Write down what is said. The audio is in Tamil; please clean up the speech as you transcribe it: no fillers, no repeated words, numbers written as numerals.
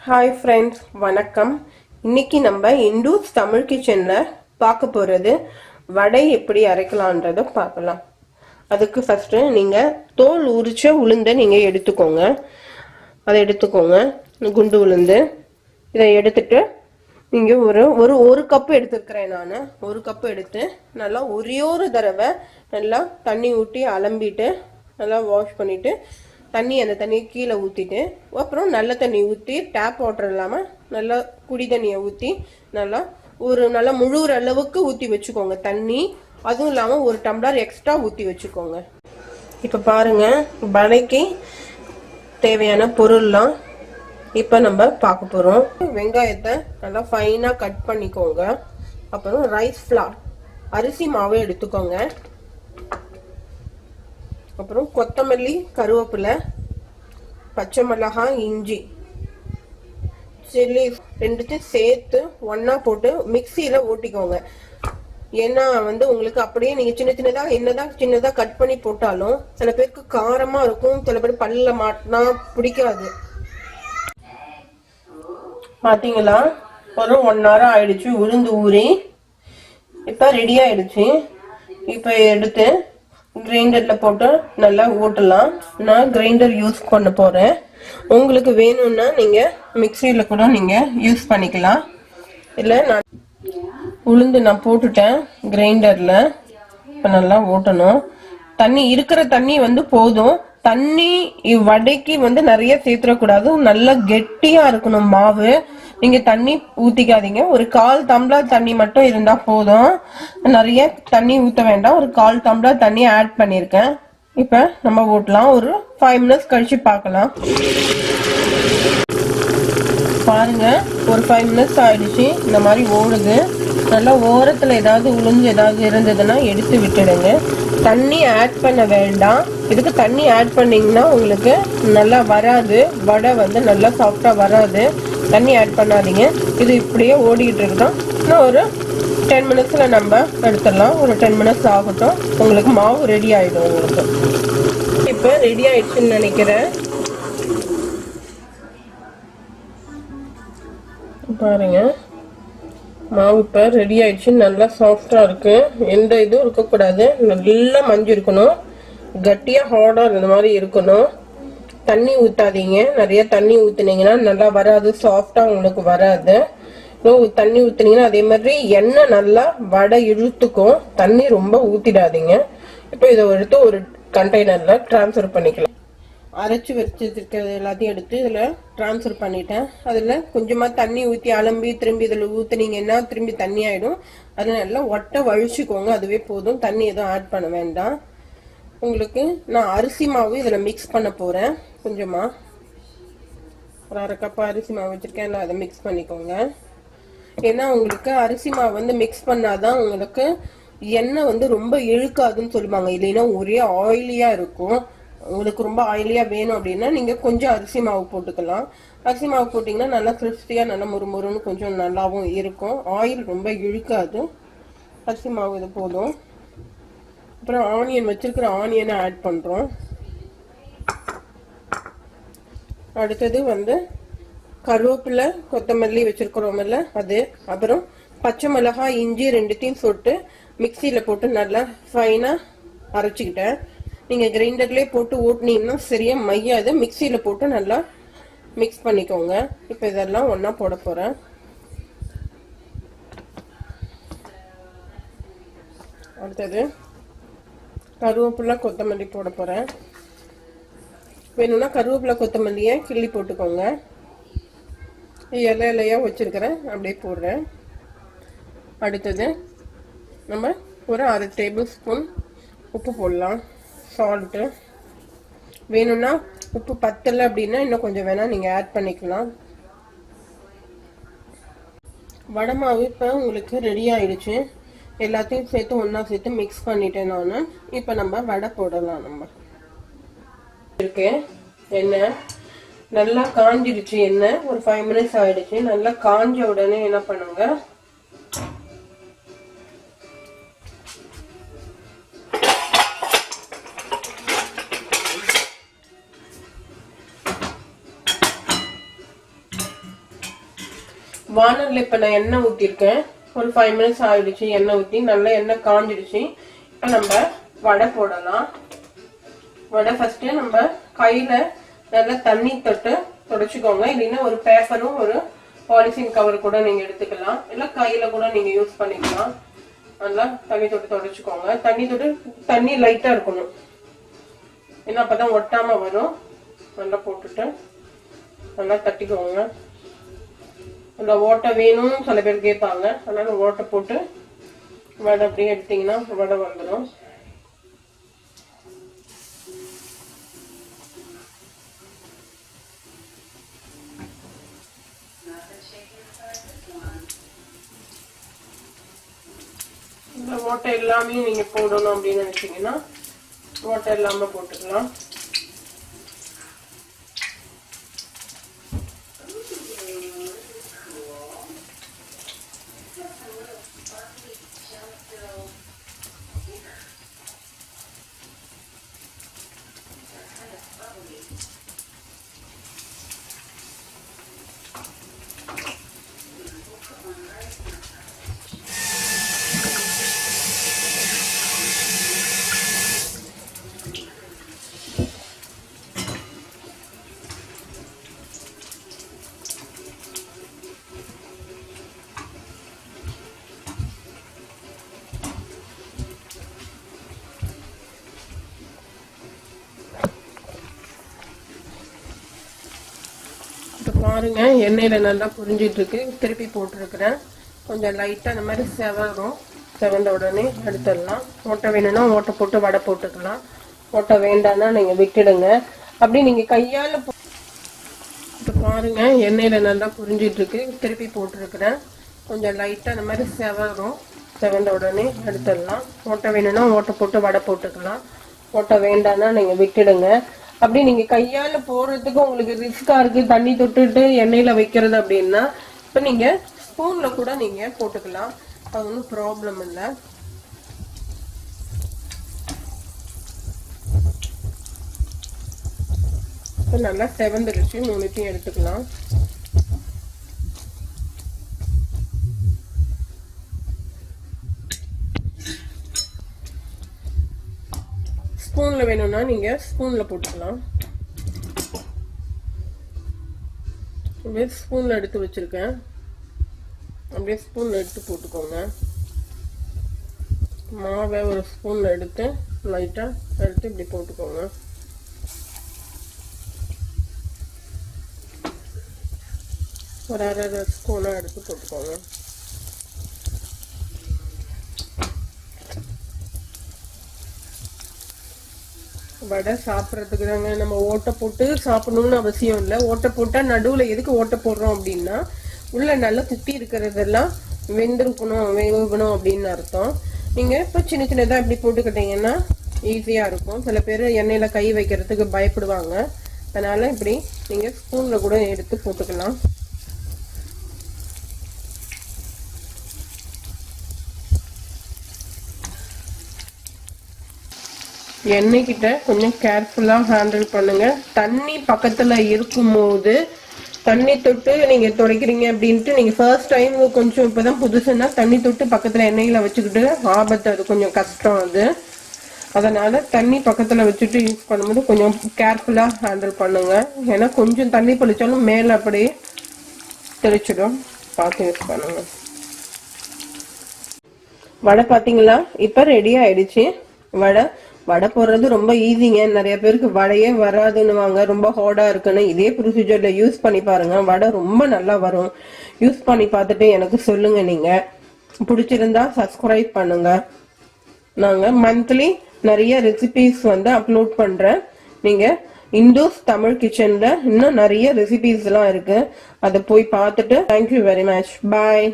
ஹாய் ஃப்ரெண்ட்ஸ், வணக்கம். இன்னைக்கு நம்ம இண்டூஸ் தமிழ் கிச்சனில் பார்க்க போகிறது வடை எப்படி அரைக்கலான்றதை பார்க்கலாம். அதுக்கு ஃபஸ்ட்டு நீங்கள் தோல் உரிச்ச உளுந்தை நீங்கள் எடுத்துக்கோங்க. குண்டு உளுந்து. இதை எடுத்துட்டு நீங்கள் ஒரு கப்பு எடுத்துருக்கிறேன். நான் ஒரு கப்பு எடுத்து நல்லா ஒரு தடவை நல்லா தண்ணி ஊற்றி அலம்பிட்டு நல்லா வாஷ் பண்ணிவிட்டு அந்த தண்ணியை கீழே ஊற்றிட்டு அப்புறம் நல்ல தண்ணி ஊற்றி டேப் வாட்டர் இல்லாமல் நல்லா குடி தண்ணியை ஊற்றி நல்லா முழுகிற அளவுக்கு ஊற்றி வச்சுக்கோங்க தண்ணி. அதுவும் இல்லாமல் ஒரு டம்ளர் எக்ஸ்ட்ரா ஊற்றி வச்சுக்கோங்க. இப்போ பாருங்கள், வடைக்கு தேவையான பொருள்லாம் இப்போ நம்ம பார்க்க போகிறோம். வெங்காயத்தை நல்லா ஃபைனாக கட் பண்ணிக்கோங்க. அப்புறம் ரைஸ் ஃப்ளார் அரிசி மாவு எடுத்துக்கோங்க. அப்புறம் கொத்தமல்லி, கருவேப்பிலை, பச்சை மிளகாய், இஞ்சி, சில்லி ரெண்டுத்தையும் சேர்த்து ஒன்றா போட்டு மிக்சியில் ஓட்டிக்கோங்க. ஏன்னா உங்களுக்கு அப்படியே நீங்கள் சின்னதாக கட் பண்ணி போட்டாலும் சில பேருக்கு காரமாக இருக்கும், சில பேர் பல்லில் மாட்டினா பிடிக்காது. பார்த்தீங்களா, ஒரு 1 hour ஆயிடுச்சு உளுந்து ஊறி. இப்போ ரெடி ஆயிடுச்சு. இப்போ எடுத்து கிரைண்டர்ல போட்டு நல்லா ஓட்டலாம். நான் கிரைண்டர் யூஸ் பண்ண போறேன். உங்களுக்கு வேணும்னா நீங்க மிக்சியில கூட நீங்க யூஸ் பண்ணிக்கலாம். இல்லை நான் உளுந்து நான் போட்டுட்டேன் கிரைண்டர்ல. இப்போ நல்லா ஓட்டணும். இருக்கிற தண்ணி போதும். தண்ணி வடைக்கு நிறைய சேர்த்துடக்கூடாது. நல்லா கெட்டியா இருக்கணும் மாவு. நீங்க தண்ணி ஊத்திக்காதீங்க. ஒரு 1/4 டம்ளர் தண்ணி மட்டும் இருந்தா போதும். நிறைய தண்ணி ஊத்த வேண்டாம். ஒரு 1/4 டம்ளர் தண்ணி ஆட் பண்ணிருக்கேன். இப்ப நம்ம ஓட்டலாம். ஒரு 5 minutes கழிச்சு பார்க்கலாம். பாருங்க, ஒரு 5 minutes ஆயிடுச்சு. இந்த மாதிரி ஓடுது. நல்லா ஓரத்துல ஏதாவது உளுந்து ஏதாவது இருந்ததுன்னா எடுத்து விட்டுடுங்க. தண்ணி ஆட் பண்ண வேண்டாம். இதுக்கு தண்ணி ஆட் பண்ணீங்கன்னா உங்களுக்கு நல்லா வராது. வடை நல்லா சாஃப்டா வராது. தண்ணி ஆட் பண்ணாதீங்க. இது இப்படியே ஓடிக்கிட்டு இருக்கட்டும். இன்னும் ஒரு 10 minutesல நம்ம எடுத்துடலாம். ஒரு 10 minutes ஆகட்டும். உங்களுக்கு மாவு ரெடி ஆயிடும். உங்களுக்கு இப்போ ரெடி ஆயிடுச்சுன்னு நினைக்கிறேன். பாருங்க, மாவு இப்போ ரெடி ஆயிடுச்சு. நல்லா சாஃப்டா இருக்கு. எந்த இதுவும் இருக்கக்கூடாது. நல்லா மஞ்சள் இருக்கணும். கட்டியா ஹார்டா இந்த மாதிரி இருக்கணும். தண்ணி ஊத்தாதீங்க. நிறைய தண்ணி ஊத்துனீங்கன்னா நல்லா வராது. சாஃப்டா உங்களுக்கு வராது. தண்ணி ஊத்துனீங்கன்னா அதே மாதிரி எண்ணெய் நல்லா வடை இழுத்துக்கும். தண்ணி ரொம்ப ஊத்திடாதீங்க. இப்போ இதை எடுத்து ஒரு கண்டெய்னர்ல டிரான்ஸ்ஃபர் பண்ணிக்கலாம். அரைச்சி வச்சிருக்கிறது எல்லாத்தையும் எடுத்து இதில் ட்ரான்ஸ்ஃபர் பண்ணிட்டேன். அதில் கொஞ்சமாக தண்ணி ஊற்றி அலம்பி திரும்பி இதில் ஊற்றுனீங்கன்னா திரும்பி தண்ணி ஆகிடும். அது நல்லா ஒட்டை வழிச்சுக்கோங்க. அதுவே போதும். தண்ணி எதுவும் ஆட் பண்ண வேண்டாம். உங்களுக்கு நான் அரிசி மாவு இதில் மிக்ஸ் பண்ண போகிறேன். கொஞ்சமாக ஒரு 1/2 கப் அரிசி மாவு வச்சுருக்கேன். இல்லை, அதை மிக்ஸ் பண்ணிக்கோங்க. ஏன்னா உங்களுக்கு அரிசி மாவு மிக்ஸ் பண்ணாதான் உங்களுக்கு எண்ணெய் ரொம்ப இழுக்காதுன்னு சொல்லுவாங்க. இல்லைன்னா ஒரே ஆயிலியாக இருக்கும். உங்களுக்கு ரொம்ப ஆயிலியா வேணும் அப்படின்னா நீங்க கொஞ்சம் அரிசி மாவு போட்டுக்கலாம். அரிசி மாவு போட்டீங்கன்னா நல்லா கிறிஸ்பியா நல்லா முறுமுறுன்னு கொஞ்சம் நல்லாவும் இருக்கும். ஆயில் ரொம்ப இழுக்காது. அரிசி மாவு இது போதும். அப்புறம் ஆனியன் வச்சிருக்கிற ஆனியனை ஆட் பண்றோம். அடுத்தது கருவேப்பிலை, கொத்தமல்லி வச்சிருக்கிறோம்ல அது. அப்புறம் பச்சை மிளகாய், இஞ்சி ரெண்டுத்தையும் போட்டு மிக்சியில போட்டு நல்லா ஃபைனா அரைச்சிக்கிட்டேன். நீங்க கிரைண்டர்லயே போட்டு ஓட்டுனீங்கன்னா சரியா மையாது. மிக்சியில போட்டு நல்லா மிக்ஸ் பண்ணிக்கோங்க. இப்ப இதெல்லாம் ஒண்ணா போட போறேன். அடுத்தது கருவேப்பிலை, கொத்தமல்லி போட போறேன். வேணும்னா கருவேப்பிலை கொத்தமல்லியை கிள்ளி போட்டுக்கோங்க. இலையா வச்சிருக்கிறேன், அப்படியே போடுறேன். அடுத்தது நம்ம ஒரு 1/2 டேபிள் ஸ்பூன் உப்பு போடலாம். சால்ட்டு வேணும்னா உப்பு பத்தலை அப்படின்னா இன்னும் கொஞ்சம் வேணா நீங்க ஆட் பண்ணிக்கலாம். வடை மாவு இப்போ உங்களுக்கு ரெடி ஆயிடுச்சு. எல்லாத்தையும் சேர்த்து ஒன்னா சேர்த்து மிக்ஸ் பண்ணிட்டேன் நான். இப்போ நம்ம வடை போடலாம். நம்ம இருக்கு எண்ணெய் நல்லா காஞ்சிடுச்சு. எண்ணெய் ஒரு 5 minutes ஆயிடுச்சு. நல்லா காஞ்ச உடனே என்ன பண்ணுங்க, வானல்ல இப்ப நான் எண்ணெய் ஊத்திருக்கேன். ஒரு 5 மினிட்ஸ் ஆயிடுச்சு. எண்ணெய் ஊத்தி நல்லா எண்ணெய் காஞ்சிடுச்சு. இப்ப நம்ம வடை போடலாம். வடை ஃபர்ஸ்ட் நம்ம கையில நல்லா தண்ணி தொட்டு தொடச்சுக்கோங்க. இல்லைன்னா ஒரு பேப்பரும் ஒரு பாலித்தீன் கவர் கூட நீங்க எடுத்துக்கலாம். இல்ல கையில கூட நீங்க யூஸ் பண்ணிக்கலாம். நல்லா தண்ணி தொட்டு தொடச்சுக்கோங்க. தண்ணி லைட்டா இருக்கணும். ஏன்னா அப்பதான் ஒட்டாம வரும். நல்லா போட்டுட்டு நல்லா தட்டிக்கோங்க. அந்த ஓட்டை வேணும் சில பேர் கேட்பாங்க. அதனால ஓட்டை போட்டு வடை அப்படியே எடுத்தீங்கன்னா வடை வந்துடும். இந்த ஓட்டை எல்லாமே நீங்க போடணும் அப்படின்னு நினைச்சீங்கன்னா ஓட்டை இல்லாம போட்டுக்கலாம். பாருங்க எண்ணெயில நல்லா புரிஞ்சிட்டு இருக்கு. திருப்பி போட்டுருக்கிறேன். கொஞ்சம் லைட்டா அந்த மாதிரி செவரும். செவந்த உடனே எடுத்துடலாம். ஓட்டை வேணும்னா ஓட்டை போட்டு வடை போட்டுக்கலாம். ஓட்டை வேண்டாம்னா நீங்க விட்டுடுங்க. அப்படி நீங்க கையால இப்ப பாருங்க எண்ணெயில நல்லா புரிஞ்சிட்டு இருக்கு. திருப்பி போட்டுருக்கிறேன். கொஞ்சம் லைட்டா அந்த மாதிரி செவரும். செவந்த உடனே எடுத்துடலாம். ஓட்டை வேணும்னா ஓட்டை போட்டு வடை போட்டுக்கலாம். ஓட்டை வேண்டாம்னா நீங்க விட்டுடுங்க. அப்படி நீங்க கையால போடுறதுக்கு உங்களுக்கு ரிஸ்கா இருக்கு தண்ணி தொட்டுட்டு எண்ணெயில வைக்கிறது அப்படின்னா இப்ப நீங்க ஸ்பூன்ல கூட நீங்க போட்டுக்கலாம். அது ஒன்றும் ப்ராப்ளம் இல்லை. நல்லா செவந்துருச்சு. 3 எடுத்துக்கலாம். ஸ்பூன்ல வேணும்னா நீங்க ஸ்பூன்ல போட்டுக்கலாம். அப்படியே ஸ்பூன்ல எடுத்து வச்சிருக்கேன். அப்படியே ஸ்பூன்ல எடுத்து போட்டுக்கோங்க. மாவை ஒரு ஸ்பூன்ல எடுத்து லைட்டா எடுத்து இப்படி போட்டுக்கோங்க. ஒரு 1/2 ஸ்பூனா எடுத்து போட்டுக்கோங்க. வடை சாப்பிட்றதுக்கு தாங்க. நம்ம ஓட்டை போட்டு சாப்பிடணும்னு அவசியம் இல்லை. ஓட்டை போட்டா நடுவுல எதுக்கு ஓட்டை போடுறோம் அப்படின்னா உள்ள நல்லா சுத்தி இருக்கிறதெல்லாம் வெந்திருக்கணும் வேகணும் அப்படின்னு அர்த்தம். நீங்க இப்ப சின்ன சின்னதா இப்படி போட்டுக்கிட்டீங்கன்னா ஈஸியா இருக்கும். சில பேர் எண்ணெயில கை வைக்கிறதுக்கு பயப்படுவாங்க. அதனால இப்படி நீங்க ஸ்பூன்ல கூட எடுத்து போட்டுக்கலாம். எண்ணெய் கிட்ட கொஞ்சம் கேர்ஃபுல்லா ஹேண்டில் பண்ணுங்க. தண்ணி பக்கத்துல இருக்கும்போது தண்ணி தொட்டு நீங்க துடைக்கிறீங்க அப்படின்ட்டு நீங்க ஃபர்ஸ்ட் டைம் கொஞ்சம் இப்பதான் புதுசுன்னா தண்ணி தொட்டு பக்கத்துல எண்ணெயில வச்சுக்கிட்டு ஆபத்து. அது கொஞ்சம் கஷ்டம் அது. அதனால தண்ணி பக்கத்துல வச்சுட்டு யூஸ் பண்ணும்போது கொஞ்சம் கேர்ஃபுல்லா ஹேண்டில் பண்ணுங்க. ஏன்னா கொஞ்சம் தண்ணி பழிச்சாலும் மேல அப்படியே தெளிச்சிடும். பார்த்து யூஸ் பண்ணுங்க. வடை பாத்தீங்களா? இப்ப ரெடி ஆயிடுச்சு. வடை போடுறது ரொம்ப ஈஸிங்க. நிறைய பேருக்கு வடையே வராதுன்னுவாங்க, ரொம்ப ஹார்டா இருக்குன்னு. இதே ப்ரொசீஜர்ல யூஸ் பண்ணி பாருங்க. வடை ரொம்ப நல்லா வரும். யூஸ் பண்ணி பார்த்துட்டு எனக்கு சொல்லுங்க. நீங்க பிடிச்சிருந்தா சப்ஸ்கிரைப் பண்ணுங்க. நாங்க மந்த்லி நிறைய ரெசிபிஸ் அப்லோட் பண்றேன். நீங்க இண்டோஸ் தமிழ் கிச்சன்ல இன்னும் நிறைய ரெசிபிஸ் எல்லாம் இருக்கு. அதை போய் பார்த்துட்டு தேங்க்யூ வெரி மச். பாய்.